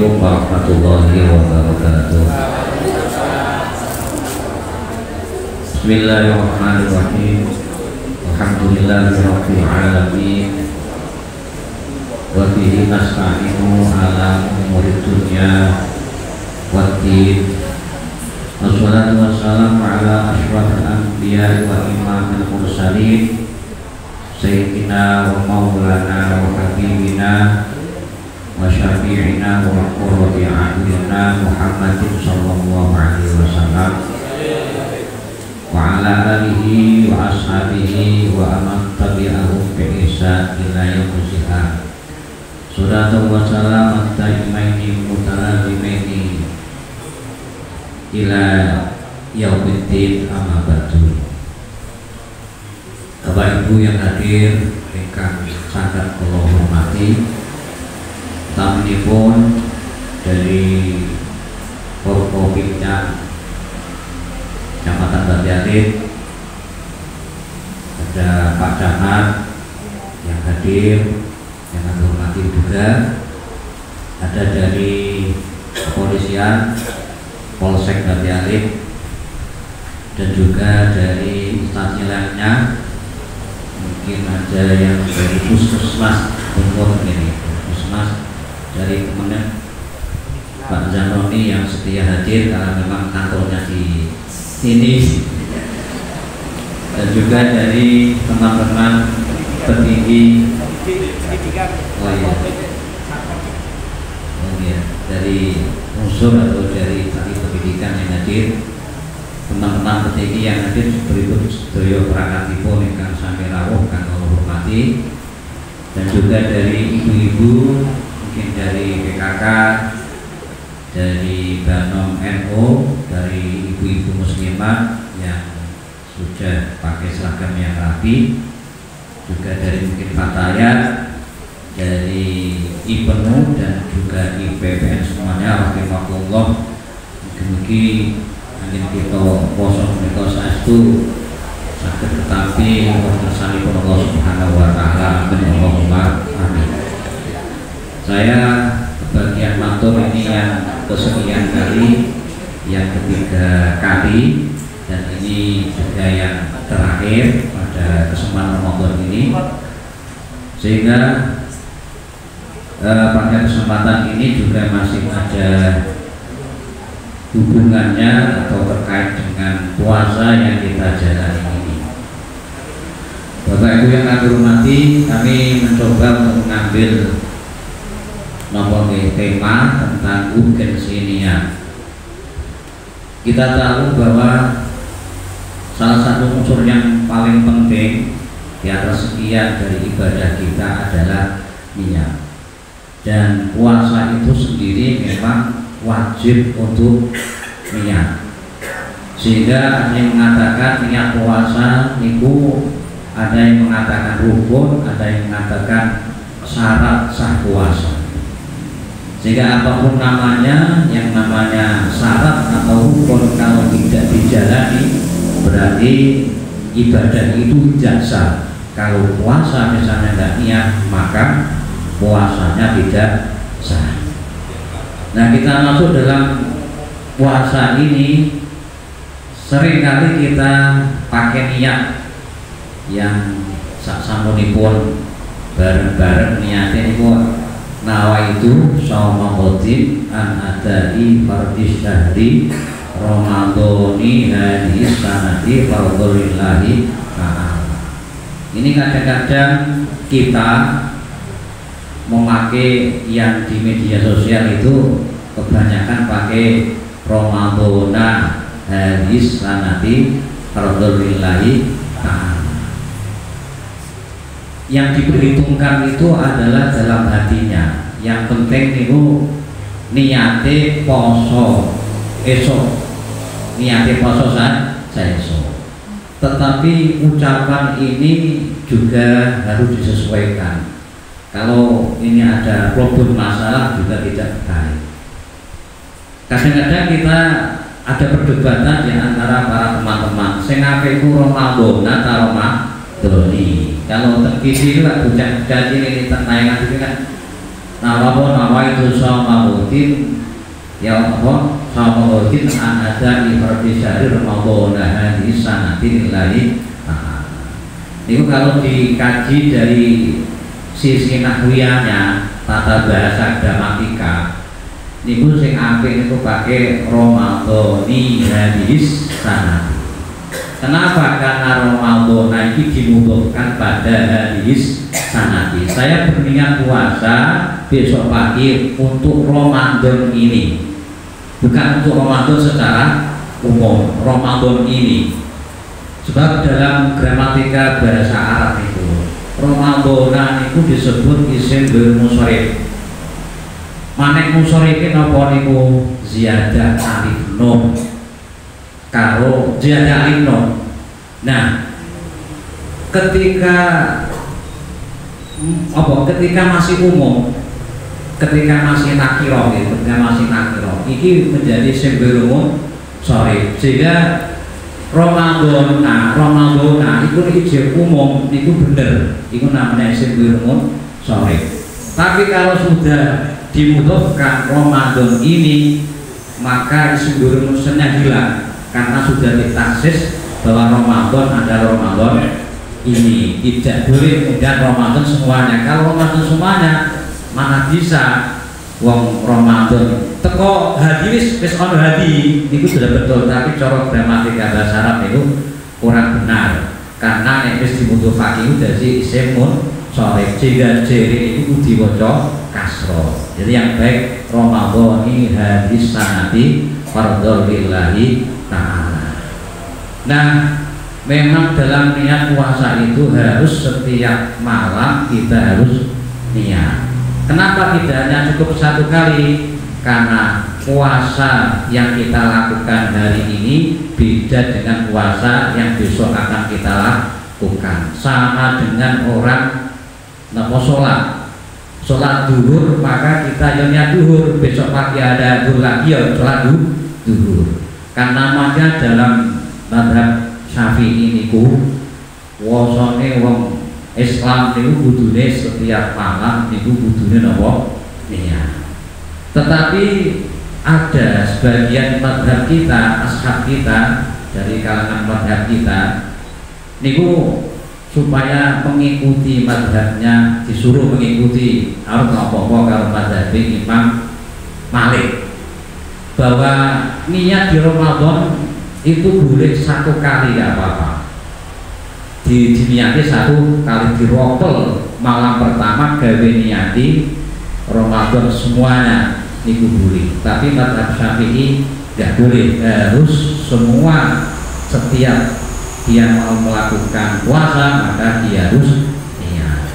Assalamualaikum warahmatullahi wabarakatuh. Bismillahirrahmanirrahim. Alhamdulillahirabbil alamin. Wa bihi nasta'inu ala umuri dunya waddin. Wassalatu wassalamu ala asyrafil anbiya'i wa imamil mursalin sayyidina wa maulana wa habibina wa syafi'ina wa qurrati a'yunina Muhammadin sallallahu alaihi wasallam wa ala alihi wa ashabihi wa aman tabi'ahum bi ihsan ila yaumil qiyamah. Salatu wa salam taimaini mutalazimaini ila yaumiddin, amma ba'du. Bapak Ibu yang hadir ingkang sangat kula hormati, tamunipun dari Forkopimda Kecamatan Batialit, ada Pak Camat yang hadir, yang kami hormati juga, ada dari kepolisian Polsek Batialit, dan juga dari instansi lainnya, mungkin ada yang dari Puskesmas Bungur ini, Puskesmas dari kemudian Pak Zanoni yang setia hadir karena memang kantornya di sini, dan juga dari teman-teman petinggi dari unsur atau dari pendidikan yang hadir, teman-teman petinggi yang hadir berikut sedaya prakatipun ingkang sami rawuh kang kula hormati, dan juga dari ibu-ibu mungkin dari PKK, dari Banom NU, dari ibu-ibu muslimah yang sudah pakai seragam yang rapi, juga dari mungkin Fatayat, dari IPNU dan juga IPPN semuanya, rahimahullah. Mungkin angin kita kosong menika saestu saged tetapi kersanipun Allah Subhanahu wa taala, Allahumma amin. Saya kebagian matur ini yang kesekian kali, yang ketiga kali, dan ini juga yang terakhir pada kesempatan Ramadan ini, sehingga pada kesempatan ini juga masih ada hubungannya atau terkait dengan puasa yang kita jalani ini. Bapak Ibu yang kami hormati, kami mencoba untuk mengambil nomor tema tentang urgensi niat. Kita tahu bahwa salah satu unsur yang paling penting di atas sekian dari ibadah kita adalah niat. Dan puasa itu sendiri memang wajib untuk niat, sehingga ada yang mengatakan niat puasa itu, ada yang mengatakan rukun, ada yang mengatakan syarat sah puasa. Sehingga apapun namanya, yang namanya syarat atau rukun kalau tidak dijalani berarti ibadah itu tidak sah. Kalau puasa misalnya tidak niat, maka puasanya tidak sah. Nah, kita masuk dalam puasa ini seringkali kita pakai niat yang saksamunipun bareng-bareng niatnya niku nawaitu shauma qadin an adai fardhi syahri ramadhani hadis sanati fardhulillahi ta'ala. Ini kadang-kadang kita memakai yang di media sosial itu kebanyakan pakai Ramadhana hadis sanati fardhulillahi ta'ala. Yang diperhitungkan itu adalah dalam hatinya. Yang penting itu niate poso esok, niate poso saya esok. Tetapi ucapan ini juga harus disesuaikan. Kalau ini ada problem masalah juga tidak baik. Kadang-kadang kita ada perdebatan di antara para teman-teman. Sing ape iku Ramadan atau Ramadan. ดนี่ kalau terkisi lah bujang jadi ini tayangan itu kan nawaitu saumahutin ya apa saumahutin anada ifardi syahri Ramadan hadis sanatin lillahi ta'ala. Itu kalau dikaji dari sisi nahwiyahnya, tata bahasa gramatika, niku sing apik niku pakai Ramadhani hadis sanati. Kenapa? Karena Ramadan ini dimudahkan pada hadis sanati. Saya berniat puasa besok pagi untuk Ramadan ini, bukan untuk Ramadan secara umum, Ramadan ini. Sebab dalam gramatika bahasa Arab itu Ramadan itu disebut isim bermusharif. Manek musharifin apa niku ziyadah alif nun karo ziyadah alif nun. Nah, ketika masih umum, ketika masih nakiro, ini menjadi isim bermusharif. Sehingga Ramadan itu isim umum, itu bener, itu namanya isim bermusharif. Tapi kalau sudah dimudahkan Ramadan ini, maka isim bermusharifnya hilang karena sudah ditaksis bahwa Ramadan adalah Ramadan ini. Tidak boleh kemudian Ramadan semuanya. Kalau Ramadan semuanya, mana bisa wong Ramadan teko hadis wis ono hadi itu sudah betul, tapi cara gramatika bahasa Arab itu kurang benar karena nek wis dibutuhake itu dadi isim munsharif, sehingga jere itu diwaca kasra. Jadi yang baik Ramadhani hadis sanati fardhu lillahi ta'ala. Nah, memang dalam niat puasa itu harus setiap malam kita harus niat. Kenapa tidak hanya cukup satu kali? Karena puasa yang kita lakukan hari ini beda dengan puasa yang besok akan kita lakukan. Sama dengan orang sholat duhur, maka kita niat duhur, besok pagi ada duhur lagi ya sholat duhur. Karena namanya dalam madhab Syafi'i niku wasane wong Islam niku kudune setiap malam niku kudune napa niat. Tetapi ada sebagian madhab kita, ashab kita dari kalangan madhab kita niku supaya mengikuti madhabnya, disuruh mengikuti harus apa-apa kalau madhab Imam Malik, bahwa niat di Ramadan itu boleh satu kali gak apa-apa, diniati satu kali, diropel malam pertama gawe niati Ramadan semuanya niku boleh. Tapi madhab Syafi'i gak boleh, harus semua. Setiap dia mau melakukan puasa maka dia harus niat.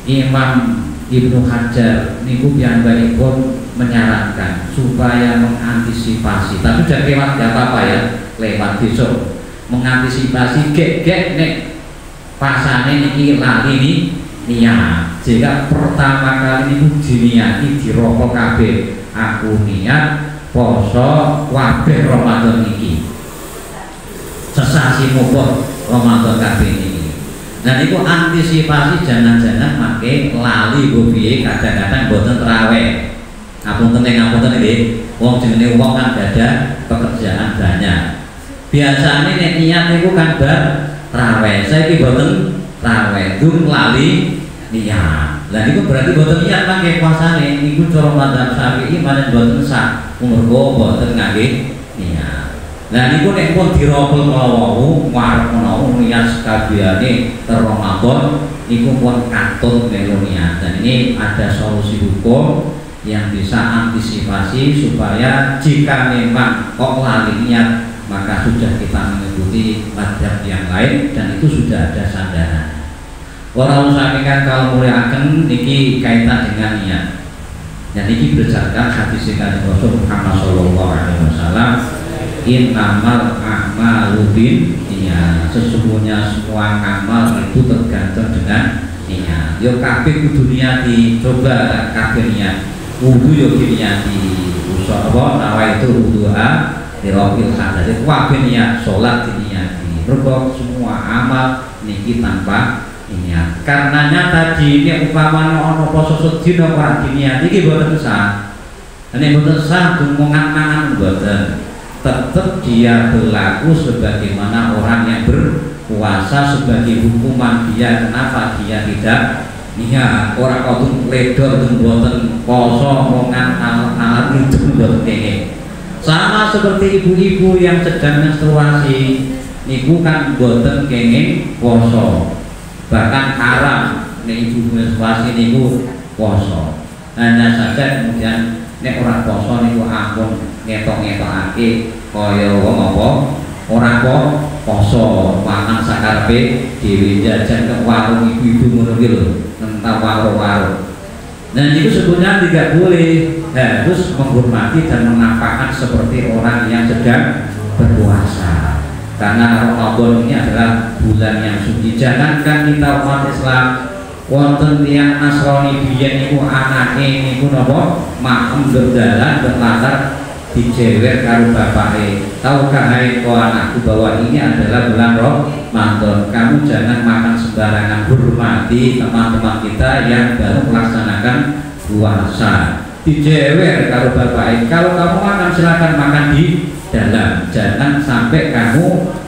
Imam Ibnu Hajar niku piyambakipun menyarankan supaya mengantisipasi, tapi udah lewat gak apa-apa ya, lewat besok mengantisipasi gek nek pasane niki lali nih niat. Jika pertama kali niku diniati dirokok kabeh, aku niat poso kabeh Ramadan niki, sesasi mupon Ramadan kabeh niki. Nah niku antisipasi jangan-jangan make lali go piye, kadang-kadang boten traweh. Ngapunten nggih, wong jenenge wong kan ada pekerjaan banyak. Biasanya nek niat niku kan bar traweh. Saiki boten traweh, dung lali niat. Lah niku berarti boten niat mangke puasane niku cara madzhab Syafi'i manen boten sah. Umurku boten ngangge niat. Lah niku nek pun diropel mlawu ngarep menawa niat sakabehane Ramadan niku pun katut melu niat. Dan ini ada solusi hukum yang bisa antisipasi supaya jika memang kok lali niat maka sudah kita mengikuti madhab yang lain dan itu sudah ada sandaran. Orang sampaikan kalau muliakan niki kaitan dengan niat. Dan niki berdasarkan hadis dari Rasul Muhammad Sallallahu Alaihi Wasallam, innamal a'malu binniyat. Sesungguhnya semua amal itu tergantung dengan niat. Yo kabeh kudu niati, coba kabeh niat. Wudu yo diniati, usaha apa nawaitu wudu'a dirofil hadis, kabeh niat, sholat diniati. Mergo semua amal niki tanpa niat. Karenanya tadi ini umpamanya ono poso sedina ora diniati iki boten sah. Nek boten sah dumungan-mangan boten. Tetap dia berlaku sebagaimana orang yang berpuasa sebagai hukuman dia. Kenapa dia tidak niat? Orang kau ledor boten poso mongan alat itu boten kene. Sama seperti ibu-ibu yang sedang menstruasi niku kan boten kenging poso, bahkan haram nek ibu menstruasi niku poso. Hanya saja kemudian nek orang poso niku ampun ngetok-ngetokake kaya wong apa ora kok poso mangan sakarepe dhewe jajan ke warung ibu-ibu ngono ki lho, nentang warung-warung. Dan itu sebenarnya tidak boleh, harus menghormati dan menampakkan seperti orang yang sedang berpuasa. Karena Ramadan ini adalah bulan yang suci. Jangankan kita umat Islam, wonten tiyang Nasrani biyen niku anake niku napa makem berdalan berlatar dijewer karo bapake. Tahukah hai kau anakku bahwa ini adalah bulan Ramadan. Kamu jangan makan sembarangan, hormati teman-teman kita yang baru melaksanakan puasa. Dijewer karo bapake. Kalau kamu makan silakan makan di dalam. Jangan sampai kamu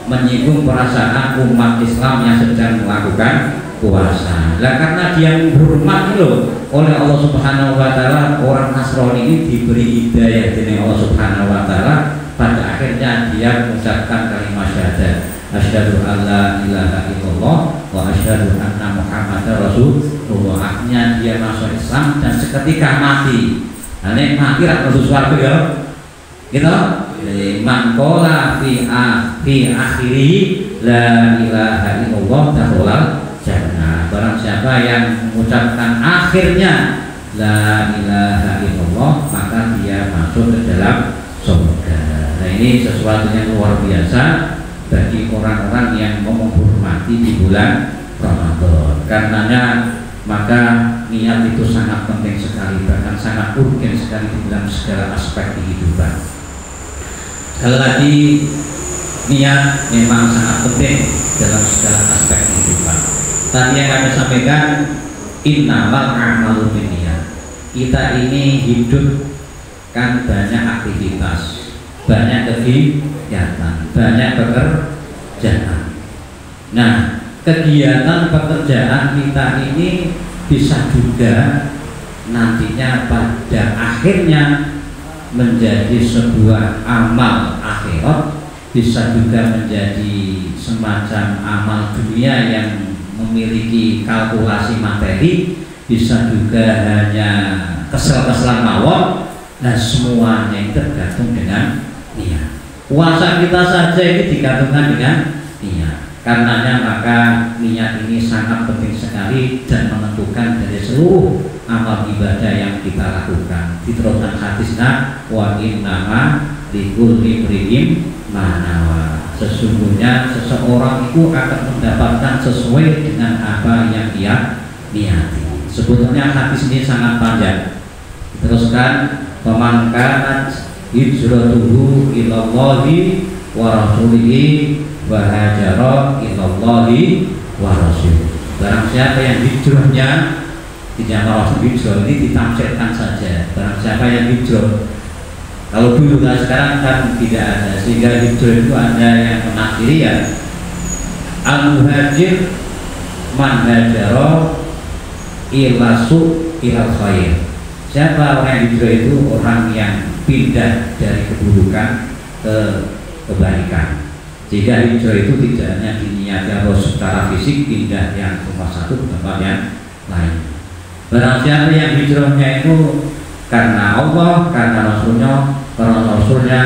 menyinggung perasaan umat Islam yang sedang melakukan puasa. Lah karena dia menghormati loh oleh Allah Subhanahu wa taala, orang Nasrani ini diberi hidayah dari Allah Subhanahu wa taala, pada akhirnya dia mengucapkan kalimat syahadat, asyhadu alla ilaha illallah wa asyhadu anna muhammadar rasulullah. Akhirnya dia masuk Islam dan seketika mati. Nah, nek mati ra masuk surga ya. Gitu. Man qala fi akhiri la ilaha illallah dakhala jannah. Barang siapa yang mengucapkan akhirnya la ilaha illallah, maka dia masuk ke dalam surga. Nah, ini sesuatu yang luar biasa bagi orang-orang yang mau menghormati di bulan Ramadan. Karenanya maka niat itu sangat penting sekali, bahkan sangat urgen sekali di dalam segala aspek kehidupan. Sekali lagi, niat memang sangat penting dalam segala aspek kehidupan. Tadi yang kami sampaikan, innamal a'malu binniyat. Kita ini hidup kan banyak aktivitas, banyak kegiatan, banyak pekerjaan. Nah, kegiatan pekerjaan kita ini bisa juga nantinya pada akhirnya menjadi sebuah amal akhirat, bisa juga menjadi semacam amal dunia yang memiliki kalkulasi materi, bisa juga hanya kesel-keselan mawon. Nah, semuanya itu tergantung dengan niat. Puasa kita saja ini digantungkan dengan niat. Karenanya maka niat ini sangat penting sekali dan menentukan dari seluruh amal ibadah yang kita lakukan. Diteruskan hadisnya, wa innama likulli imri'in ma nawa. Sesungguhnya seseorang itu akan mendapatkan sesuai dengan apa yang dia niati. Sebetulnya hadis ini sangat panjang. Diteruskan, faman kanat hijratuhu ilallahi wa rasulihi wa hajara ilallahi wa rasul. Barang siapa yang hijrahnya tidak mau hijrah, ini ditafsirkan saja. Barang siapa yang hijrah, kalau dulu kan sekarang kan tidak ada, sehingga hijrah itu ada yang menafsiri ya al-muhajir man hajara ilasu ilal khair. Siapa orang yang hijrah itu? Orang yang pindah dari keburukan ke kebaikan. Jika hijrah itu tidak hanya diniati atau secara fisik pindah yang rumah satu ke tempat yang lain. Barang siapa yang hijrahnya itu karena Allah, karena Rasulnya,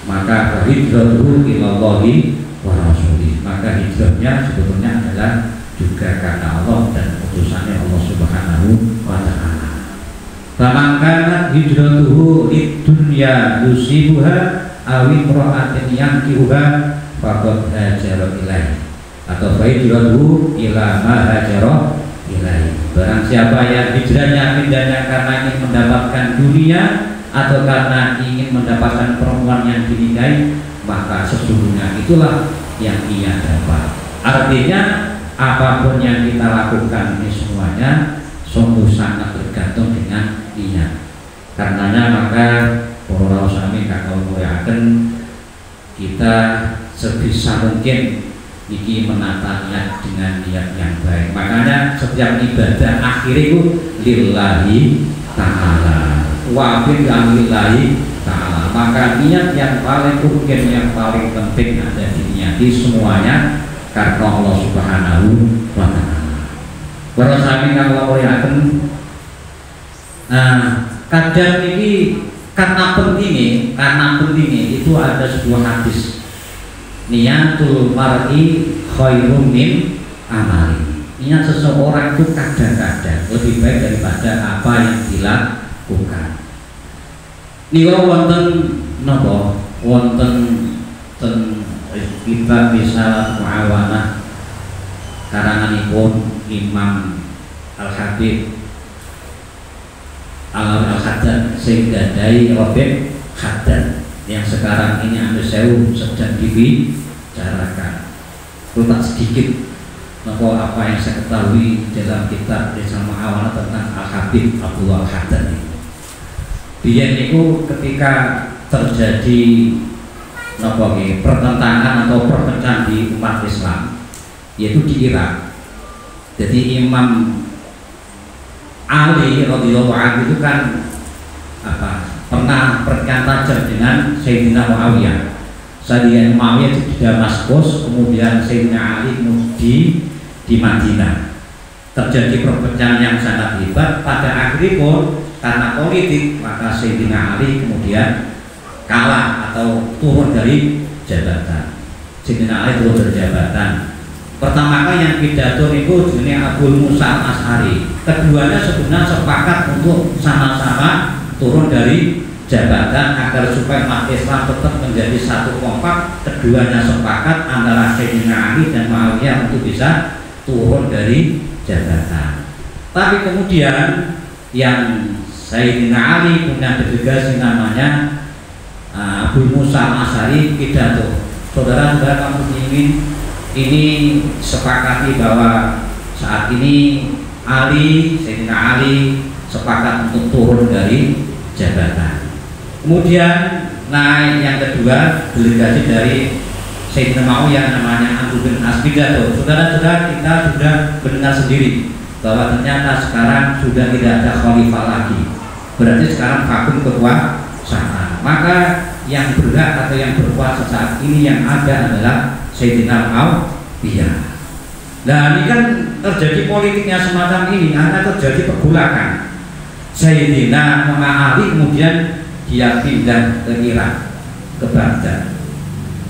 maka hijratuhu ilallahi wa rasulih. Maka hijrahnya sebetulnya adalah juga karena Allah dan utusannya Allah Subhanahu wa taala. Faman kanat hijratuhu lid-dunya yusibuha aw imra'atin yankihuha faqad hajara ilaihi, atau hijratuhu ila ma hajara ilaihi. Barang siapa yang hijrahnya pindahnya karena ingin mendapatkan dunia atau karena ingin mendapatkan perempuan yang dinikahi, maka sesungguhnya itulah yang ia dapat. Artinya apapun yang kita lakukan ini semuanya sungguh sangat bergantung dengan niat. Karenanya maka para sami kakau muliaken, kita sebisa mungkin iki menata niat dengan niat yang baik. Makanya setiap ibadah akhir itu lillahi ta'ala, wa billahi ta'ala. Maka niat yang paling mungkin, yang paling penting ada diniati semuanya karena Allah Subhanahu wa ta'ala. Para sami kakau muliaken, kadang ini karena pentingnya itu ada sebuah hadis, niatul mar'i khairum min amali. Niat seseorang itu kadang-kadang lebih baik daripada apa yang dilakukan. Niku wonten napa? Wonten kitab Risalah Muawanah karanganipun Imam Al-Habib Al-Haddad sehingga dari Robert Haddad yang sekarang ini Anu Sewu sedang dibicarakan. Letak sedikit apa yang saya ketahui dalam kitab Risalah Muawanah tentang Al-Habib Abdullah Haddad ini. Biyen itu ketika terjadi pertentangan atau perpecahan di umat Islam, yaitu di Irak. Jadi Imam Ali radhiyallahu anhu itu kan pernah berkata tajam dengan Sayyidina Muawiyah. Sayyidina Muawiyah itu di Damaskus, kemudian Sayyidina Ali di Madinah. Terjadi perpecahan yang sangat hebat. Pada akhirnya pun karena politik maka Sayyidina Ali kemudian kalah atau turun dari jabatan. Sayyidina Ali turun dari jabatan. Pertama kali yang pidato itu jenis Abu Musa Al-Asy'ari. Keduanya sebenarnya sepakat untuk sama-sama turun dari jabatan agar supaya umat Islam tetap menjadi satu kompak. Keduanya sepakat antara Sayyidina Ali dan Muawiyah untuk bisa turun dari jabatan. Tapi kemudian yang Sayyidina Ali punya delegasi namanya Abu Musa Al-Asy'ari pidato. Saudara-saudara kaum muslimin, ini sepakati bahwa saat ini Sayyidina Ali sepakat untuk turun dari jabatan. Kemudian naik yang kedua delegasi dari Sayyidina Muawiyah namanya Amr bin As pidato. Saudara-saudara, kita sudah mendengar sendiri bahwa ternyata sekarang sudah tidak ada khalifah lagi. Berarti sekarang vakum kekuasaan. Maka yang berhak atau yang berkuasa saat ini yang ada adalah Sayyidina Muawiyah. Nah, ini kan terjadi politiknya semacam ini karena terjadi pergulakan. Sayyidina Ali kemudian dia pindah ke Irak, ke Baghdad.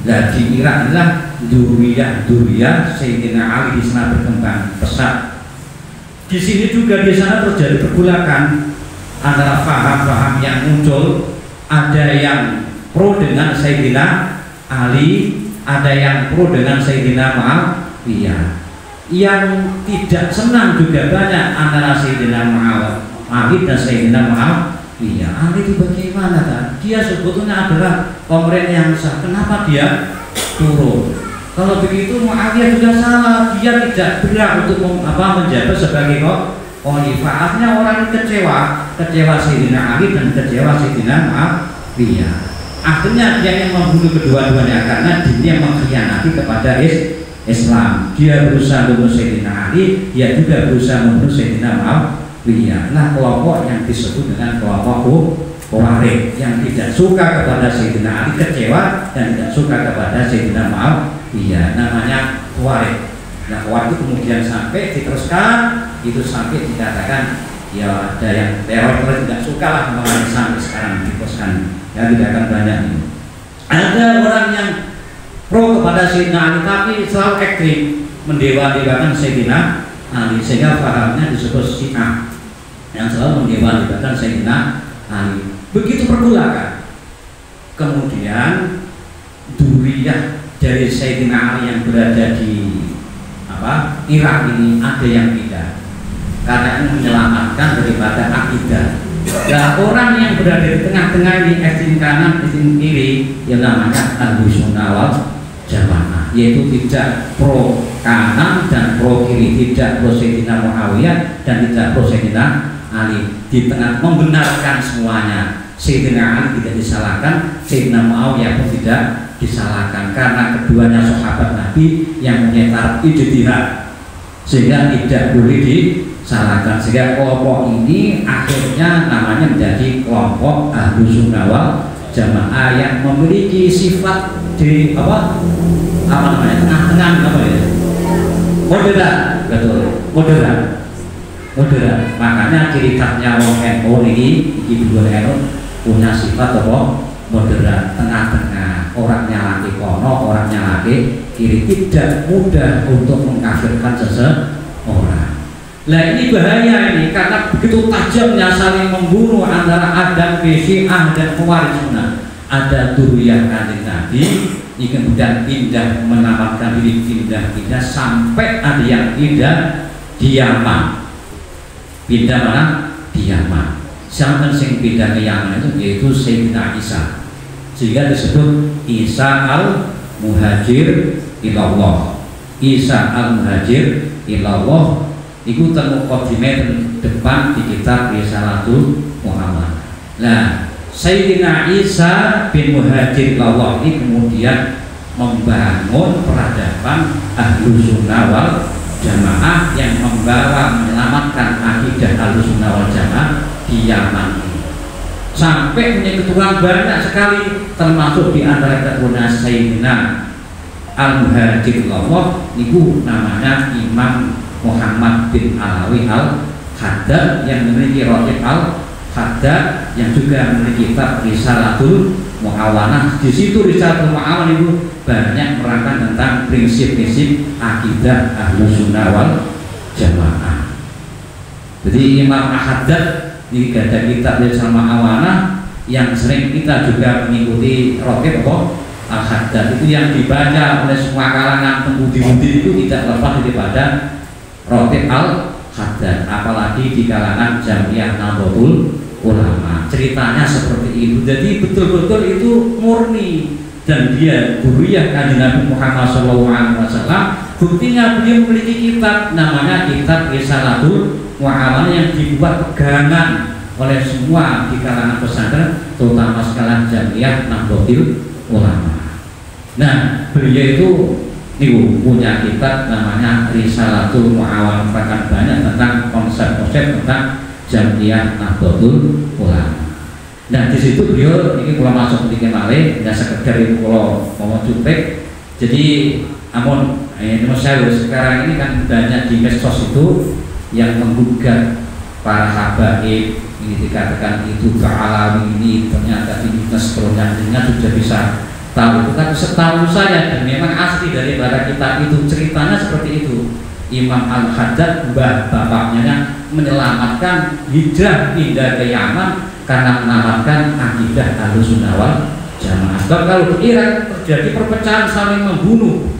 Nah, di Irak adalah Duriyah Sayyidina Ali di sana berkembang pesat. Di sini juga di sana terjadi pergulakan antara faham-faham yang muncul. Ada yang pro dengan Sayyidina Ali, ada yang pro dengan Sayyidina Muawiyah. Yang tidak senang juga banyak antara Sayyidina Ali dan Sayyidina Muawiyah. Ali itu bagaimana kan? Dia sebetulnya adalah pemerintah yang sah. Kenapa dia turun? Kalau begitu Muawiyah juga salah. Dia tidak berhak untuk menjabat sebagai khalifah. Akhirnya orang kecewa Sayyidina Ali dan kecewa Sayyidina Muawiyah. Akhirnya dia yang membunuh kedua-duanya karena dia mengkhianati kepada Islam. Dia berusaha membunuh Sayyidina Ali, dia juga berusaha membunuh Sayyidina Muawiyah. Nah, kelompok yang disebut dengan kelompok Khawarij yang tidak suka kepada Sayyidina Ali, kecewa dan tidak suka kepada Sayyidina Muawiyah, namanya Khawarij. Nah, Khawarij itu kemudian sampai diteruskan, itu sampai dikatakan ya ada yang teror tidak suka lah sampai sekarang diteruskan. Ya, tidak akan banyak ini. Ada orang yang pro kepada Sayyidina Ali tapi selalu ekstrim mendewa-dewakan Sayyidina Ali, sehingga pahamnya disebut Syiah yang selalu mendewa-dewakan Sayyidina Ali. Begitu pergulakan. Kemudian Duriyah dari Sayyidina Ali yang berada di Irak ini ada yang pindah karena ini menyelamatkan daripada akidah. Nah, orang yang berada di tengah-tengah ini ekstrem kanan, ekstrem kiri yang namanya Ahlus Sunnah wal jamaah, yaitu tidak pro kanan dan pro kiri, tidak pro Sayyidina Muawiyah dan tidak pro Sayyidina Ali, di tengah membenarkan semuanya. Sayyidina Ali tidak disalahkan, Sayyidina Muawiyah pun tidak disalahkan, karena keduanya sahabat Nabi yang punya taraf ijtihad, sehingga tidak boleh disalahkan. Sehingga kelompok ini akhirnya namanya menjadi kelompok Ahlus Sunnah wal Jamaah yang memiliki sifat di apa namanya, tengah-tengah, apa ya, moderat, betul, moderat. Makanya ciri khasnya wong NU ini dua NU punya sifat apa, moderat, tengah-tengah, orang nyalaki kono, orang nyalaki kiri, tidak mudah untuk mengkafirkan seseorang. Nah ini bahaya ini, karena begitu tajamnya saling membunuh antara Adam, Syiah dan Khawarij Sunnah. Ada duriyah Kanjeng Nabi, ini kemudian pindah menamatkan diri, pindah sampai ada yang pindah di Yaman. Pindah mana? Di Yaman. Siapa yang pindah ke Yaman itu yaitu Sayyidina Isa, sehingga disebut Isa al-Muhajir ilallah. Isa al-Muhajir ilallah itu termuqaddimah depan di kitab Risalatul Muhammad. Nah, Sayyidina Isa bin Muhajir ilallah ini kemudian membangun peradaban Ahlus Sunnah wal Jamaah yang membawa menyelamatkan akidah Ahlus Sunnah wal Jamaah di Yaman ini. Sampai punya keturunan banyak sekali, termasuk di antara keturunan Sayyidina Al-Muhajir ilallah itu namanya Imam Muhammad bin Alawi al-Haddad yang memiliki Rotib al-Haddad yang juga memiliki kitab Risalatul Mu'awanah. Di situ Risalatul Mu'awanah itu banyak merangkan tentang prinsip-prinsip akidah Ahlus Sunnah wal Jamaah. Jadi Imam Al-Haddad ini ada kitab Risalatul Mu'awanah yang sering kita juga mengikuti Rotib Al-Haddad, itu yang dibaca oleh semua kalangan pembudi-budi itu tidak lepas daripada Rotib al-Haddad, apalagi di kalangan Jamiah Nahdlatul Ulama. Ceritanya seperti itu. Jadi betul-betul itu murni, dan dia duriyah Kanjeng Nabi Muhammad SAW. Buktinya beliau memiliki kitab namanya kitab Risalatul Mu'awanah yang dibuat pegangan oleh semua di kalangan pesantren, terutama sekalian Jamiah Nahdlatul Ulama. Nah, beliau itu punya kitab namanya Risalatul Mu'awanah, bahkan banyak tentang konsep-konsep tentang Jamiah Nahdlatul Ulama. Nah di situ beliau ini kalau masuk di kemale, nggak sekedar itu kalau mau cupek. Jadi amun saya sekarang ini kan banyak di medsos itu yang menggugat para habaib, ini dikatakan itu kealawi ini ternyata ini seterusnya sudah bisa tahu. Tapi setahu saya, dan memang asli daripada kitab itu ceritanya seperti itu. Imam Al-Haddad, bapaknya menyelamatkan hijrah pindah ke Yaman karena menamatkan akidah Ahlus Sunnah wal Jamaah. Sebab kalau di Irak terjadi perpecahan saling membunuh,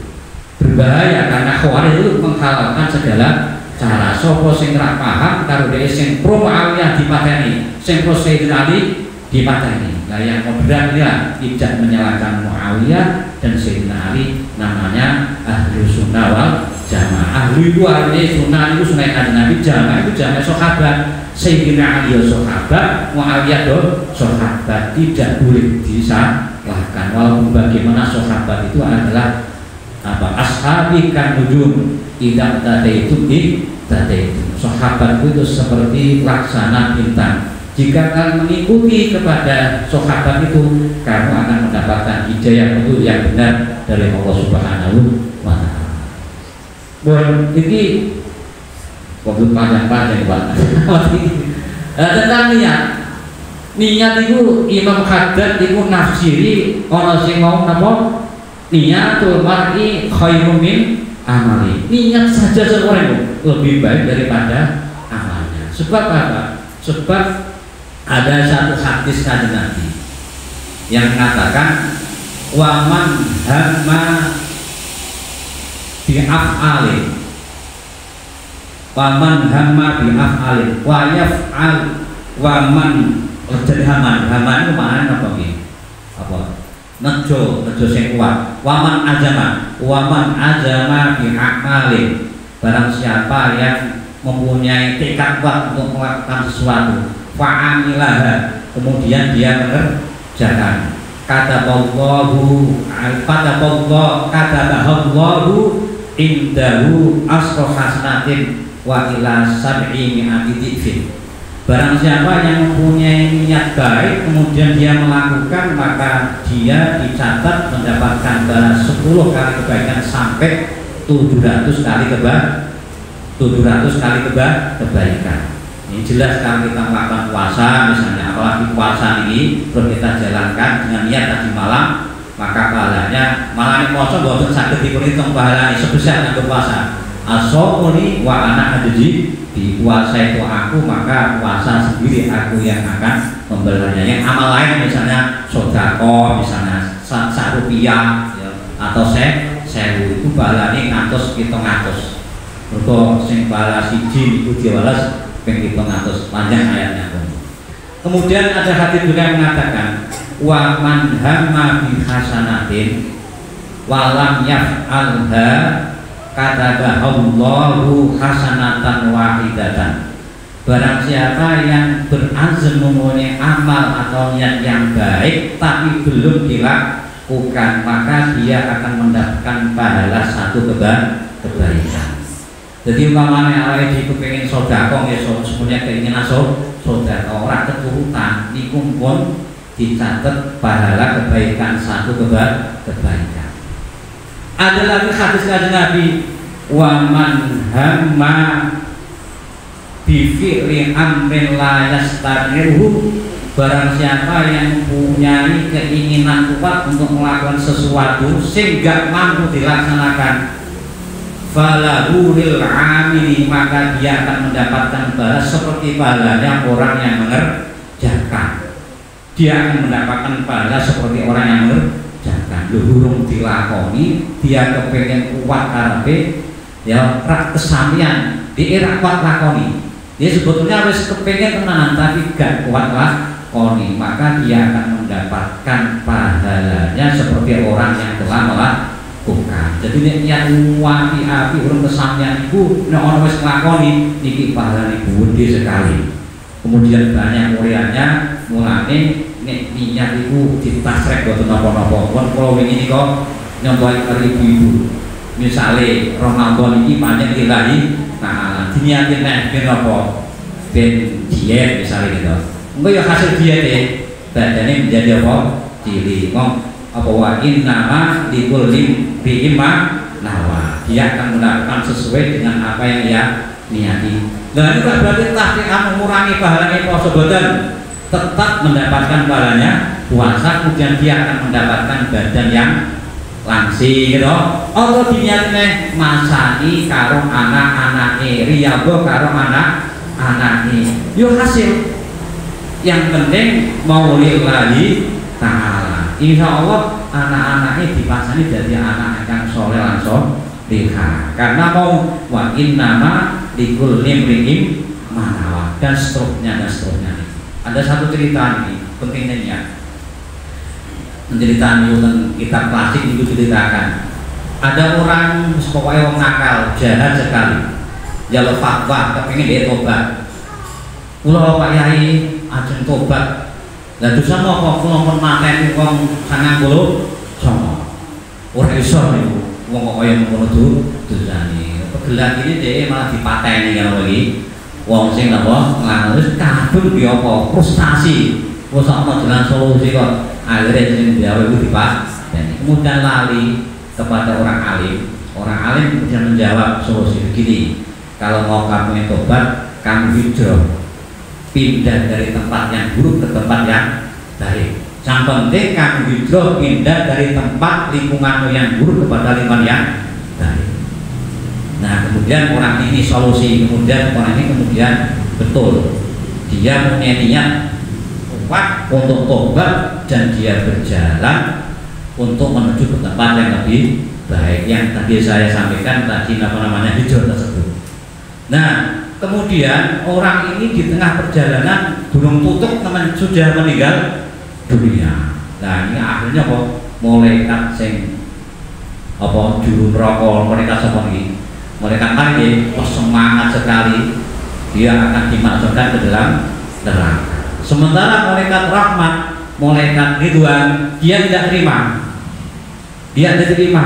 berbahaya, karena Khawarij itu menghalalkan segala cara. Sopo sing ra paham karo dhewe sing pro Muawiyah dipateni, sing pro Sayyidina Ali dipateni. Nah yang moderat ya tidak menyalahkan Muawiyah dan Sayyidina Ali, namanya Ahlus Sunnah wal Jamaah. Ahlu itu artinya sunnah itu sunnah Kanjeng Nabi, jamaah itu jamaah sahabat. Sayyidina Ali sahabat, Muawiyah sahabat, tidak boleh disalahkan. Walaupun bagaimana sahabat itu adalah apa? Ashabi kan nujum, tidak tadi itu sahabat itu seperti laksana bintang. Jika kalian mengikuti kepada sahabat itu, kamu akan mendapatkan hidayah itu yang benar dari Allah Subhanahu wa Ta'ala. Bon, ini waktu panjang-panjang Pak. Tentang niat itu Imam Haddad itu nafsiri orang sing mau napa niatul mar'i khairum min amali. Niat saja seorang lebih baik daripada amalnya. Sebab apa? Sebab ada satu hadis Kanjeng Nabi yang mengatakan waman hamma bi'af'alin waman hamma bi'af'alin wa yaf'al waman jadi haman itu maknanya apa ini? Apa? nejo sing kuat. Waman azama bi'amalin, barang siapa yang mempunyai tekad kuat untuk melakukan sesuatu, fa'amilaha, kemudian dia mengerjakan, kataballahu indahu asra hasanatin wa ila sab'i mi'ati dhifin. Barang siapa yang mempunyai niat baik kemudian dia melakukan, maka dia dicatat mendapatkan 10 kali kebaikan sampai 700 kali kebaikan. Ini jelas kalau kita melakukan puasa misalnya, apalagi puasa ini terus kita jalankan dengan niat tadi malam, maka pahalanya malam puasa boten saged diperhitung pahalanya sebesar yang berpuasa. As-shaumuni wa ana ajzi, di puasa itu aku, maka puasa sendiri aku yang akan membalasnya. Yang amal lain misalnya sedekah, misalnya 1 rupiah ya, atau 1000 itu pahalanya ngantos 700. Mergo sing balas siji iku diwales ping 700, panjang ayatnya. Kemudian ada hadis juga yang mengatakan wa man hamma bi hasanatin wa lam yaf'alha katabahallahu hasanatan wahidatan. Barang siapa yang berazam mempunyai amal atau niat yang baik tapi belum dilakukan, maka dia akan mendapatkan pahala 1 kebaikan. Jadi umpamanya awake dhewe kepengin sedekah ya semuanya keinginan sedekah ora keturutan niku pun dicatat pahala kebaikan 1 kebaikan. Ada lagi hadis dari Nabi, wa man hamma bi fi'li amrin la yastaqirhu, barang siapa yang mempunyai keinginan kuat untuk melakukan sesuatu sehingga mampu dilaksanakan, falahu lil amili, maka dia akan mendapatkan balas seperti pahalanya orang yang mengerjakan. Dia akan mendapatkan pahala seperti orang yang mengerjakan. Hurung dilakoni, dia kepengen kuat karepe ya rak kesamian dia kuat lakoni. Dia sebetulnya harus kepengen tenanan tapi gak kuat lakoni, maka dia akan mendapatkan pahalanya seperti orang yang telah melakukan. Jadi niat api urung kesamian iku nek ana wis nglakoni niki pahalane gede sekali. Kemudian banyak mulianya, mulane nek niat iku ditasrek boten napa-napa. Pun kula wingi nika nyontohi karo ibu-ibu. Misale Ramadan iki pancen lillahi ta'ala. Diniati nek ben apa? Ben diet misale gitu. Engko ya hasil diete badane menjadi apa? Cili. Apa wa innama likulli bi'imma nawa. Dia akan mendapatkan sesuai dengan apa yang dia niati. Nah itu berarti tahqiq mengurangi pahalanya puasa badan, tetap mendapatkan pahalanya puasa, kemudian dia akan mendapatkan badan yang langsing gitu. Allah diniatnya masani karo anak-anake, riyabo karo anak-anake. Yo hasil yang penting mau lillahi ta'ala. Insya Allah anak-anaknya dipasani jadi anak yang soleh langsung liha. Karena mau wa innama likul limri'im manawa dan seterusnya. Ada satu cerita ini pentingnya. Menceritakan tentang kitab klasik itu diceritakan. Ada orang pokoknya orang nakal, jahat sekali. Jalur fatwa, kepingin dia tobat. Kula Pak Yai ajeng tobat. Lah dosa napa kula pun mateni wong 99. Ora iso niku. Wong kok kaya ngono dosane. Pegelat ini dhek malah dipateni karo iki. Wong sing napa nganus kadung ki apa frustasi. Wis ana jalan solusi kok akhirnya sing diawe iku dipateni. Kemudian lali kepada orang alim. Orang alim kemudian menjawab solusi begini. Kalau mau kamu tobat, kamu hijrah. Pindah dari tempat yang buruk ke tempat yang baik. Yang penting kamu hijrah, pindah dari tempat lingkunganmu yang buruk kepada lingkungan yang baik. Nah kemudian orang ini solusi, kemudian orang ini kemudian betul dia punya niat kuat untuk tobat dan dia berjalan untuk menuju ke tempat yang lebih baik yang tadi saya sampaikan tadi hijrah tersebut. Nah kemudian orang ini di tengah perjalanan burung tutuk teman sudah meninggal dunia. Nah ini akhirnya kok malaikat sing apa juru neraka, malaikat sapa iki? Malaikat mari semangat sekali, dia akan dimasukkan ke dalam neraka. Sementara malaikat rahmat, malaikat ridwan, dia tidak terima. Dia tidak terima.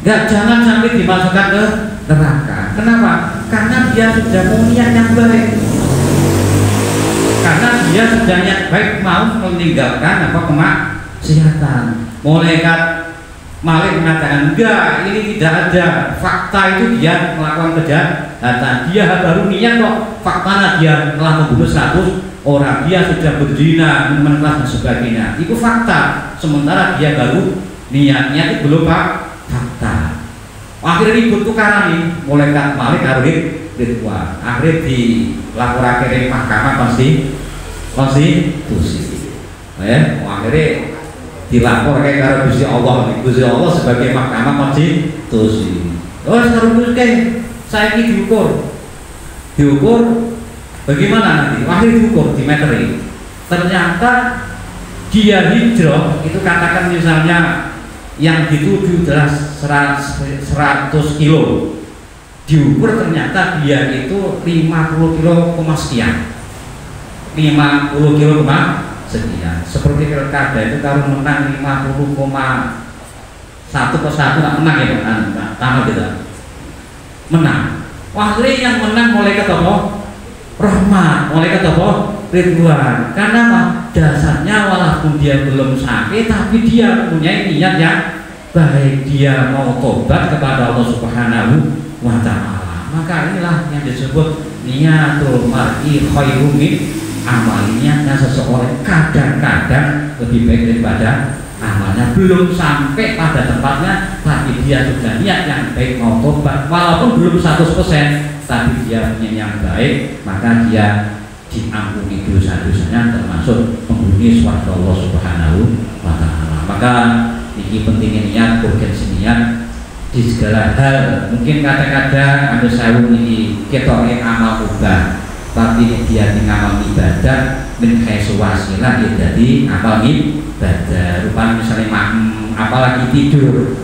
Enggak, jangan sampai dimasukkan ke neraka. Kenapa? Karena dia sudah mau niat yang baik. Karena dia sudah niat baik, mau meninggalkan apa kemaksiatan. Malaikat Malik mengatakan enggak, ini tidak ada. Fakta itu dia melakukan kejahatan. Dia baru niat kok. Faktanya dia telah membunuh 100 orang. Dia sudah berzina, minuman keras dan sebagainya. Itu fakta. Sementara dia baru niatnya itu belum fakta. Akhirnya ribut tukaran nih, malaikat Malik harus Ridwan. Akhirnya dilaporkan ke mahkamah konstitusi. Akhirnya dilaporkan ke Gusti Allah. Gusti Allah sebagai mahkamah konstitusi. Oh, sekarang saya ini diukur bagaimana nanti? Akhirnya diukur di materi. Ternyata dia hijrah itu katakan misalnya yang dituju adalah 100 kilo, diukur ternyata dia itu 50 kilo sekian, 50 kilo sekian. Seperti pilkada itu kalau menang 50,1% nggak menang ya tanggal kita menang. Akhirnya yang menang malaikat apa? Rahmat, malaikat apa? Ridwan. Karena apa? Dasarnya walaupun dia belum sakit, tapi dia punya niat yang baik, dia mau tobat kepada Allah Subhanahu wa Ta'ala. Maka inilah yang disebut niatul mar'i khairum min amali. Niatnya seseorang kadang-kadang lebih baik daripada amalnya. Belum sampai pada tempatnya, tapi dia sudah niat yang baik, mau tobat walaupun belum 100%, tapi dia punya yang baik, maka dia diampuni dosa-dosanya, termasuk penghuni swarga Allah Subhanahu wa Ta'ala. Maka ini pentingnya niat, urgensi niat di segala hal. Mungkin kadang-kadang ada sewu ini ketoknya amal ubah, tapi dia di amal ibadah min khaisu wasilah, dia jadi amal ibadah. Rupanya misalnya apalagi tidur,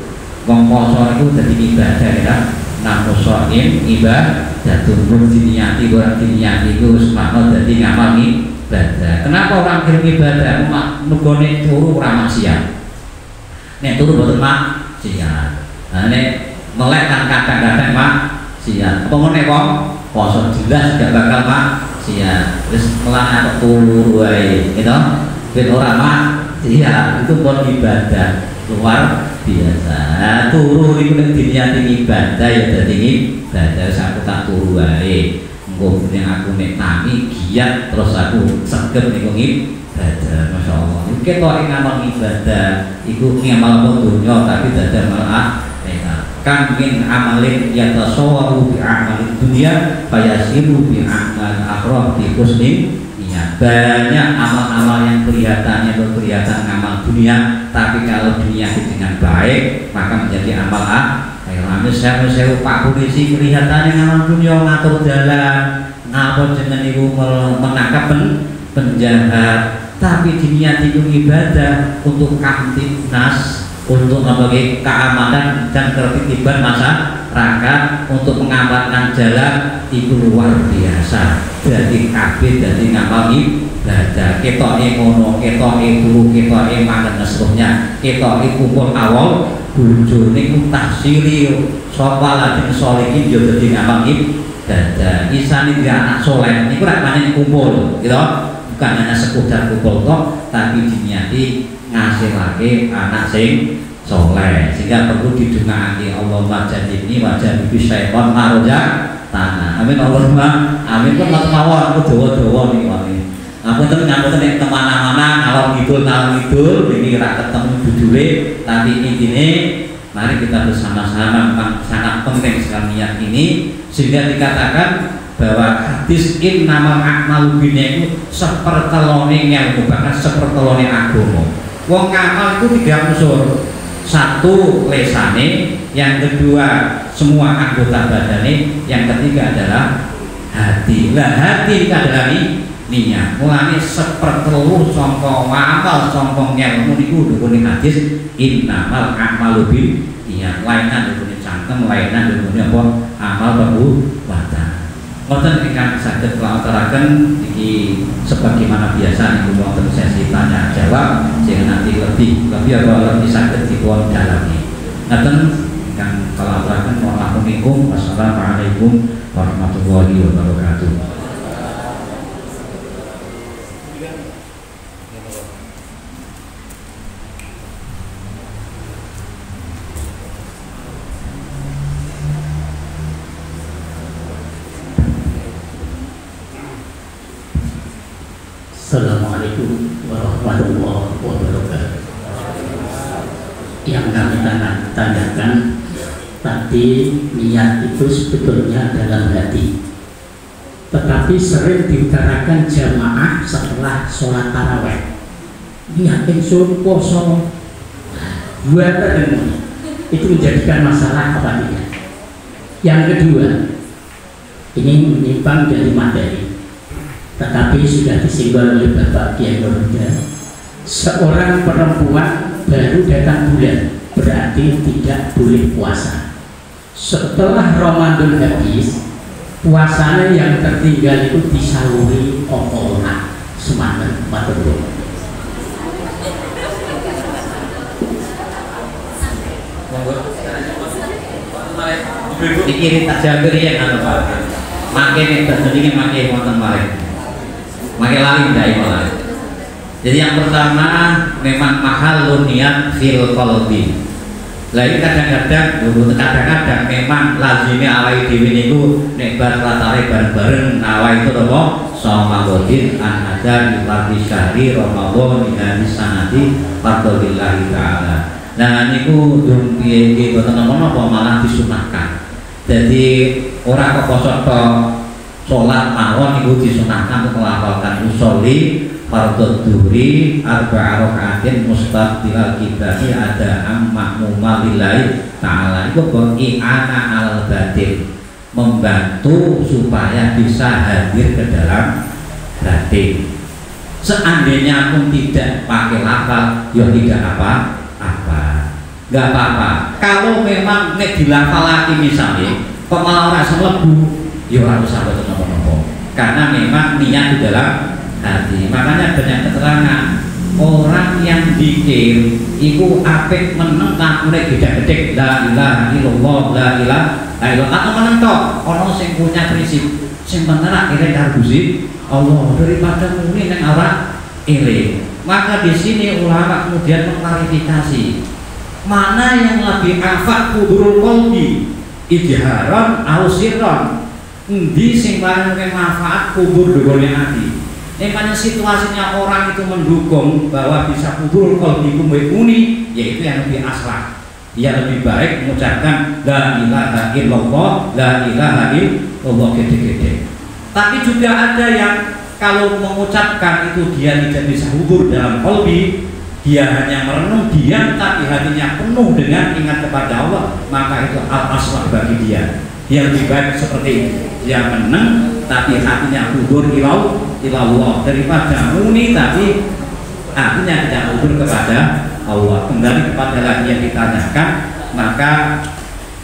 wong poso itu jadi ibadah ya. Namun so'im ibadah tumbuh diniati, orang diniati itu semakna jadi ngamal ibadah. Kenapa orang kirim ibadah? Nugone turu ora maksiat. Nek turu boten maksiat. Nah nek melek kan kadang-kadang maksiat. Apa ngene wong poso jelas gak bakal maksiat. Terus melak turu wae, gitu. Ben ora maksiat, itu pun ibadah luar biasa. Turu niku nek diniati ibadah ya dadi ibadah. Aku tak turu wae. Engko nek aku nek nami giat terus aku seger niku ibadah. Masyaallah. Ketoke ngamal ibadah iku ngamal dunya tapi dadak malah kan min amalin yatasawwaru bi amalin dunya fayasiru bi amal akhirah bi husnin. Banyak amal-amal yang kelihatannya kelihatan amal dunia, tapi kalau dunia dengan baik maka menjadi amal akhirat. Saya Pak Polisi kelihatannya amal dunia ngatur jalan, ngapa jeneng ibu menangkap penjahat, tapi diniati itu ibadah untuk kamtibnas, untuk membagi keamanan dan ketertiban masyarakat, untuk mengamankan jalan, itu luar biasa. Jadi kabeh dadi ngamal ibadah. Ketoke ngono, ketoke turu, ketoke mangan seterusnya, ketoke kumpul awal bojone ku tahsiri sapa ladin sholihin yo dadi ngamal ibadah. Isane dia anak soleh niku rak panen kumpul, gitu. Bukan hanya sekedar kumpul tok, tapi diniati ngasilake anak sing soleh, sehingga perlu didungaake Allahumma jannibni wa jannibi syaitan maroja tanah. Amin Allahumma amin. Pun mawon aku dawa-dawa nih wae. Aku ngapunten nek kemana-mana ngalor ngidul ini ora ketemu judule, tapi intine mari kita bersama-sama, memang sangat penting sekali niat ini, sehingga dikatakan bahwa hadis innamal a'malu binniyat itu sepertelone ilmu, bahkan sepertelone agama. Wong ngamal itu 3 unsur. Satu lesane, yang kedua semua anggota badane, yang ketiga adalah hati. Lah hati adalah niat. Mulane sepertelu sangka amal sangka ngelmu niku dukune hadis innamal a'malu bin niat. Lainan dukune cangkem, lainan dukune apa amal perbuatan. Wonten ingkang saged kula aturaken iki sebagaimana biasa niku wonten sesi tanya jawab sing nanti lebih apa lebih saged dipun dalami. Ngaten ingkang kula aturaken mohon wassalamualaikum warahmatullahi wabarakatuh. Assalamualaikum warahmatullahi wabarakatuh. Yang kami tanyakan tadi, niat itu sebetulnya dalam hati, tetapi sering diutarakan jamaah setelah sholat taraweh. Niat ingsun poso buat itu menjadikan masalah apa tidak? Yang kedua, ini menyimpang dari materi, tetapi sudah disinggung oleh Bapak Kiai Nurhuda. Seorang perempuan baru datang bulan berarti tidak boleh puasa. Setelah Ramadan habis, puasanya yang tertinggal itu disaluri orang semangat matur. Dikirim tak jawab ya kan Pak. Makin terjadi makin wonten mari. Makin lali ndai malah. Jadi yang pertama memang mahal niat fil qalbi. Lah ini kadang-kadang memang lazimnya awake dhewe niku nek bar latare bareng-bareng awake itu apa sama godin an ada di fardhi syahri Ramadan di sanati fardhillahi taala. Nah niku durung piye boten napa malah disunahkan. Jadi orang keposok sholat mawon niku disunahkan untuk melafalkan usolli fardhu dhuhri arba'a raka'atin mustaqbilal qiblati ada makmuma lillahi ta'ala. Itu i'ana al batin, membantu supaya bisa hadir ke dalam batin. Seandainya pun tidak pakai lafal ya tidak apa-apa, nggak apa-apa. Kalau memang nek dilafalake misalnya kok malah ora mlebu ya harus sampai nopo-nopo, karena memang niat di dalam hati. Makanya banyak keterangan orang yang dikir itu apik meneng takune gede-gede la ilaha illallah la ilaha illallah atau menentok ono sing punya prinsip sing bener akhirnya karbusi Allah daripada muni nang ora ire. Maka di sini ulama kemudian mengklarifikasi mana yang lebih afak kudurul qalbi idharon au sirron. Endi sing paling manfaat kubur dogone ati. Emangnya situasinya orang itu mendukung bahwa bisa kubur qalbi muni, yaitu yang lebih aslah. Dia lebih baik mengucapkan la ilaha illallah, la ilaha illallah gede-gede. Tapi juga ada yang kalau mengucapkan itu dia tidak bisa kubur dalam qalbi, dia hanya merenung diam tapi hatinya penuh dengan ingat kepada Allah, maka itu al-aslah bagi dia. Yang lebih baik seperti itu, dia meneng tapi hatinya kubur ilallah daripada muni tapi hatinya tidak kubur kepada Allah. Kembali kepada lagi yang ditanyakan, maka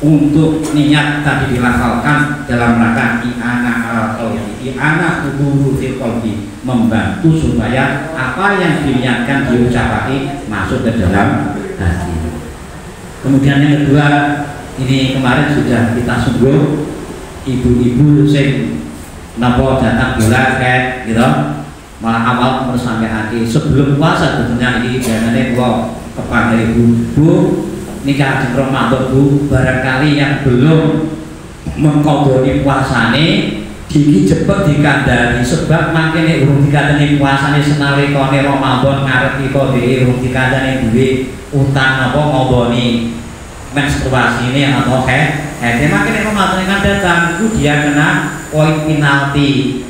untuk niat tadi dilafalkan dalam rangka i'ana al-qalbi, i'ana kuburu fil qalbi, membantu supaya apa yang diniatkan diucapkan masuk ke dalam hati. Kemudian yang kedua, ini kemarin sudah kita sungguh ibu-ibu sing napa datang bulan kayak gitu, malah awal terus sampai hati sebelum puasa tentunya ini jangan kula kepada ibu-ibu nikah di Ramadan Bu, barangkali yang belum mengkodoni puasane iki cepet dikandani sebab makene urung dikandani puasane senalikane Ramadan ngarep iko dhewe urung dikandani duwe utang apa ngoboni menstruasi ini atau makanya Ramadan yang datang itu dia kena poin penalti.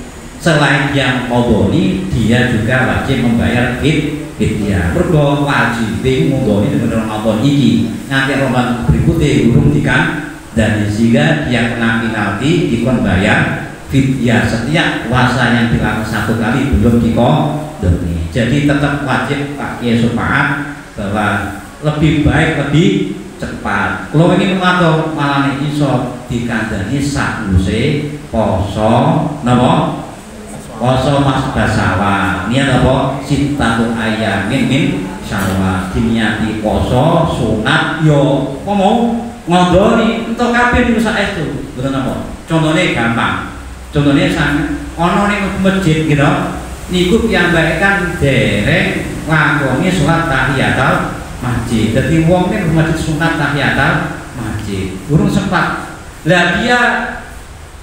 Selain yang ngoboni, dia juga wajib membayar fidyah. Mergo wajib ngoboni dengan Ramadan iki. Nanti Ramadan berikutnya urung dikan dan sehingga dia kena penalti dikon bayar fidyah setiap puasa yang dilakukan satu kali belum dikodoni. Jadi tetap wajib Pak Kiai Supaat bahwa lebih baik lebih cepat. Kalau ini mengatur malah iso dikandani sakuse poso napa? Poso Mas Basawa. Niat apa? Sitatu ayamin min Syawal. Diniati poso sunat yo ngomong ngodoni entuk kabeh niku saestu. Mboten napa? Contohnya gampang. Contohnya sang ana ning masjid gitu. Niku piyambake kan dereng nglakoni salat tahiyatul masjid. Jadi wong nek masjid sunat tahiyatul masjid. Burung sempat. Lah dia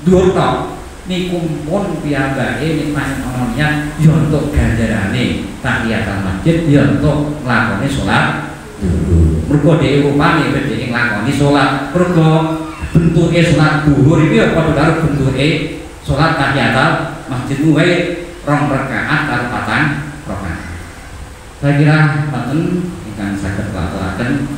dhuwur tok. Niku pun piyambake nikmati omongnya yo untuk ganjarane tahiyatul masjid yo untuk nglakoni salat zuhur. Mergo dhewe rupane wis dhewe nglakoni salat. Mergo bentuke salat zuhur iki ya padha karo bentuke salat tahiyatul masjid kuwi 2 rakaat karo 4 rakaat. Saya kira mboten ingkang saged laturaken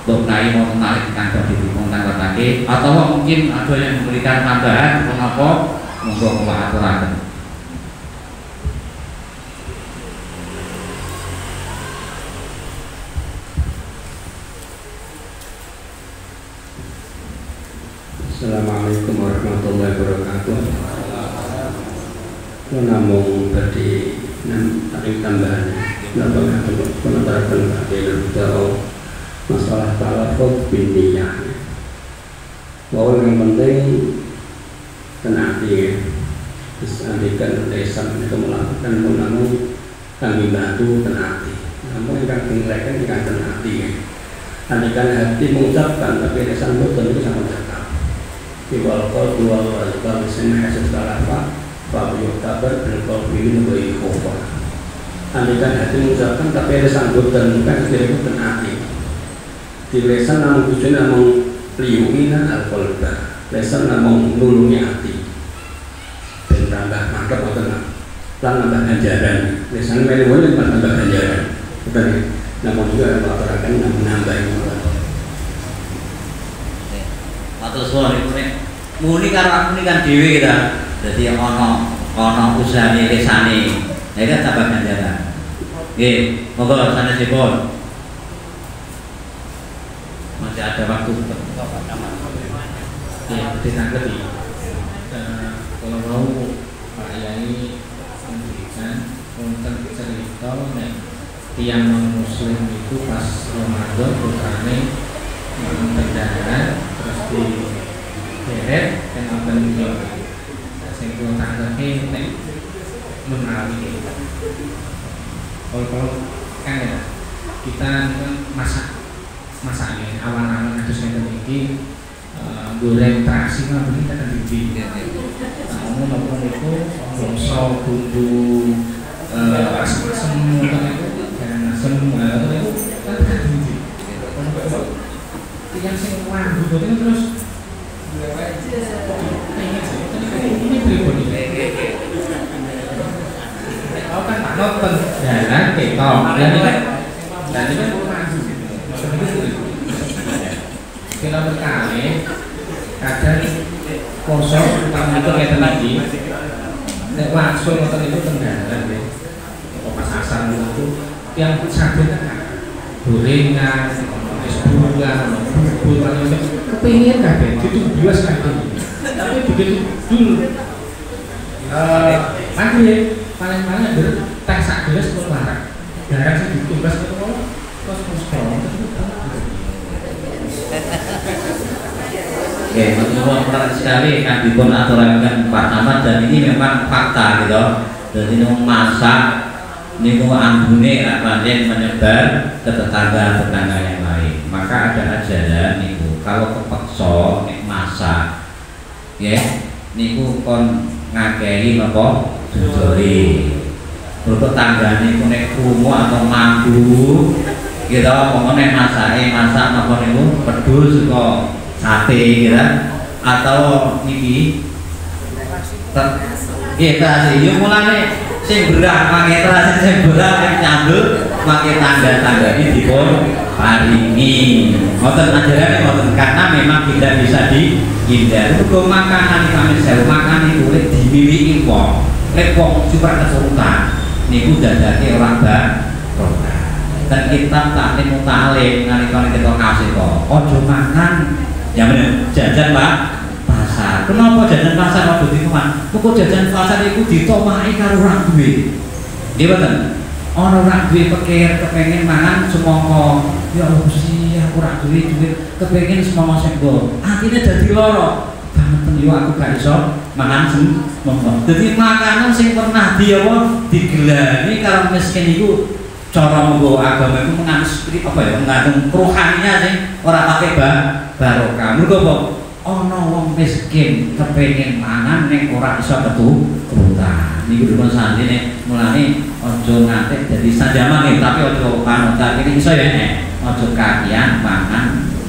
Doknai mau menarik kantor di Tanggatake atau mungkin ada yang memberikan tambahan menapa monggo kula aturaken. Assalamualaikum warahmatullahi wabarakatuh. Namun tadi tarik tambahan masalah talafut bin niyah. Bahwa yang penting tenati, terus andikan lesan itu melakukan namun kami bantu tenati. Namun yang tinggalkan jika tenati, andikan hati mengucapkan tapi lesan itu sangat cakap. Di walqal dua walqal bisnya hasil talafat, Fabio kabar berkol ini beri kofa. Andikan hati mengucapkan tapi lesan dan bukan itu tenati. Di lesan namun tujuan namun liuminan al-qalba, lesan namun nulungi hati dan tambah mantap atau tambah ganjaran. Lesan melihat tambah ganjaran, betul. Namun juga melaporkan namun nambah itu. Atau soal itu nih, muni karo aku nih kan dewi kita, jadi ono usaha nih lesane, ya kan tambah ganjaran. Oke, moga sana sipon. Masih ada waktu ya, ditanggapi. Kalau mau Pak Yai memberikan untuk cerita tiang non muslim itu pas Ramadan putrane berjalan terus di deret dan apa juga saya kira tanggapi menarik. Kalau kan ya kita masaknya awal-awal kados ngeten iki goreng terasi mah begini kan bibi. Ngomong apa niku bangsa bumbu asam-asam ngoten niku dan asam ngoten niku kan bibi. Yang sing wandu boten terus ini pribadi. Kau kan tak nonton jalan ketok dan ini kita berkali kadang kosong utama itu kayak tadi nek langsung nonton itu tenggalan ya pas asal itu yang sabun kan gorengan es buah bubur kepingin kabeh itu bias kabeh tapi begitu dulu maghrib paling-paling ada teh sak gelas pun barang jarang sih ditumbas itu terus Oke, menurut menarik sekali kan dipun aturaken Pak Ahmad dan ini memang fakta gitu. Jadi masak niku ambune pancen menyebar ke tetangga-tetangga yang lain. Maka ada ajaran niku kalau kepeksa nek masak ya niku kon ngakehi napa jujuri. Untuk tanggane ku nek krungu atau mandu gitu pokoknya masak apa niku pedus kok sate gitu atau niki kita sih yuk mulane sing berak mangetra sing berak sing nyambel pakai tanda-tanda ini dipun paringi. Ngoten ajarannya ngoten karena memang tidak bisa dihindari. Mergo makanan kami sewu makan itu lek dimiliki wong, lek wong super kesurutan niku dadake ora barokah. Dan kitab taklim mutalim nalika kita kasih kok ojo makan ya bener jajan Pak pasar. Kenapa jajan pasar ojo diteman? Kok jajan pasar iku ditomaki karo ora duwe. Nggih boten. Ana ora duwe pikir kepengin mangan semangka. Ya Allah Gusti aku ora duwe duit kepengin semangka sing go. Atine dadi lara. Banget yo aku gak iso mangan semangka. Dadi makanan sing pernah digelani karo miskin iku cara menggo agama itu mengandung apa ya mengandung rohaninya sih orang pakai barokah. Mergo apa ana wong miskin kepengin mangan ning ora iso keturutan niku dipun santine mulane aja nganti dadi sanjaman nggih tapi aja panutan iki iso ya aja kakian mangan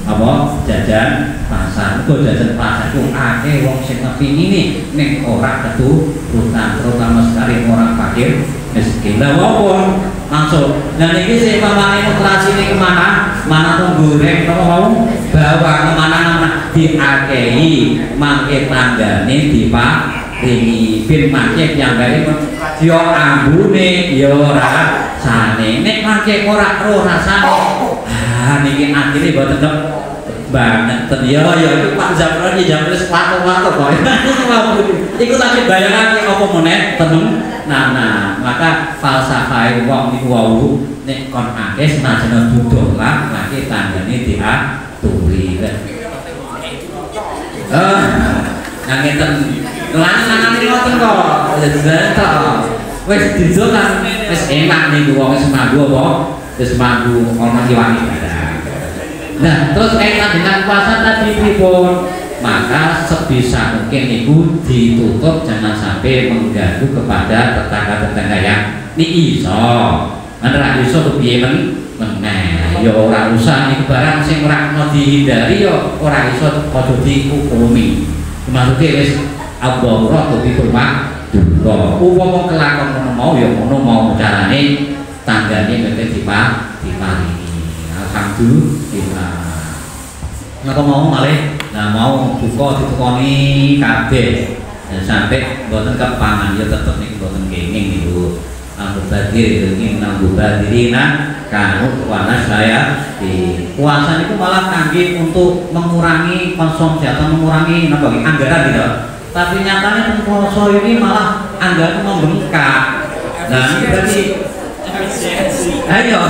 apa jajan pasar. Mergo jajan pasar ku akeh wong sing kepingine ning ora keturutan terutama sekali orang fakir miskin. Lah wong langsung dan ini si pamane mutrasi ini kemana mana tuh goreng apa mau bawa kemana-mana diakei mangke tanggane diparingi bin mangke yang dari yo ambune yo rasane nek mangke ora ro rasane niki atine mboten banget yo itu Pak Zafran iki jam wis wato-wato kok iku tak bayangake apa meneh temen. Nah, maka falsafah wong niku wau nek kon akeh senajan dodolan lagi tanggane diaturi. Nang ngeten. Lan iki ngoten kok. Wis didolan wis enak niku wong wis manggu apa? Wis manggu ana kiwani. Nah, terus dengan puasa tadi pripun? Maka sebisa mungkin itu ditutup jangan sampai mengganggu kepada tetangga-tetangga yang ini iso ora iso kepiye meneh ya ora usah niku barang sing ora mau dihindari ya ora iso aja dihukumi maksudnya wis Allah to dipurmak dulu upama kelakon ngono mau ya ngono mau carane tanggane mesti diparingi alhamdulillah. Napa mau malih nah mau buka ditukoni kabeh sampai mboten kepangan ya tetep niku mboten kenging niku anggo badir ingin nanggo badirina kanu wana saya di puasa niku malah kangge untuk mengurangi konsumsi atau mengurangi napa anggaran gitu tapi nyatanya puasa ini malah anggaran membengkak. Nah ini berarti ayo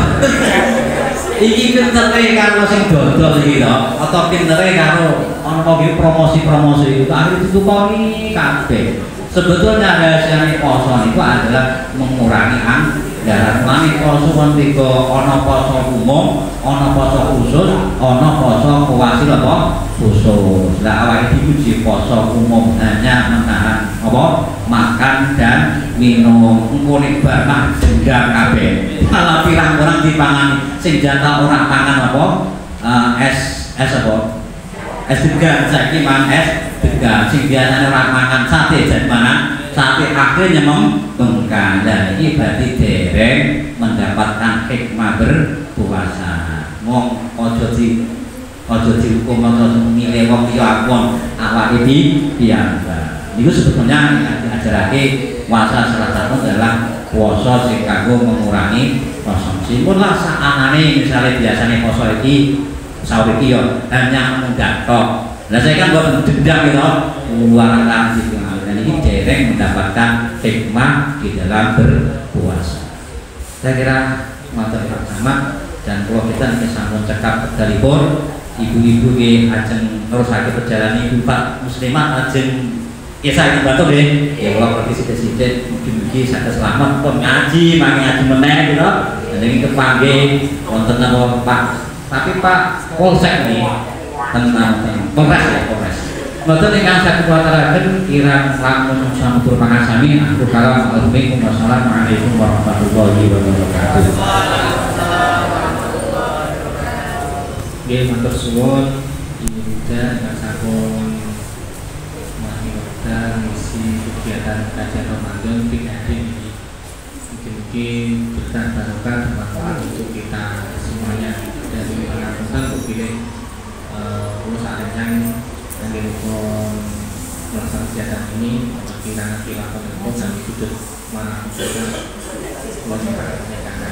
iki pintere karo sing dodol iki to atau pintere karo ana promosi-promosi itu akhirnya ditukoni kabeh. Sebetulnya rahasiane poso niku adalah mengurangi anggaran. Mane poso kon tiga ana poso umum, ana poso khusus, ana poso kuwasil apa khusus. Lah awake diuji poso umum hanya menahan apa makan dan minum. Engko nek bar mah dendam kabeh. Malah pirang-pirang dipangani sing jatah orang pangan apa es apa es degan saiki mangan es degan sing biasane ora mangan sate jan mangan sate akhirnya membengkak. Dan ini berarti dereng mendapatkan hikmah berpuasa. Wong aja dihukum atau milih wong liya akon awake piyambak. Niku sebetulnya diajarake puasa salah satu adalah puasa sing kanggo mengurangi konsumsi. Mun lah saanane misalnya biasanya puasa iki sahur iki yo hanya mendak tok. Lah saya kan boten dendam gitu. Luaran sing dan ini dereng mendapatkan hikmah di dalam berpuasa. Saya kira materi pertama dan kalau kita sampun cekap dalipun ibu-ibu nggih ajeng nerusake perjalanan ibu Pak muslimat ajeng ya saya bantu deh ya kalau pergi sidik-sidik mungkin saya selamat pun ngaji meneh gitu dan ini kepanggih wonten apa Pak tapi Pak Polsek nih tentang Polres ya Polres betul ingkang saya kuwataraken kirang lamun sampun pangasami aku kalam wassalamualaikum warahmatullahi wabarakatuh. Nggih matur suwun Ibu Buddha ingkang sampun dan isi kegiatan kajian Ramadan ping ini mungkin berkah barokah bermanfaat pilih pulau Sarencang yang dirupun melaksanakan kegiatan ini kira kilafat dan kami sudut mana saja wajibannya karena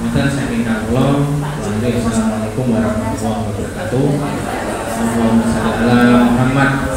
maka saya minta ulang. Assalamualaikum warahmatullahi wabarakatuh. Allahumma shalli ala Muhammad.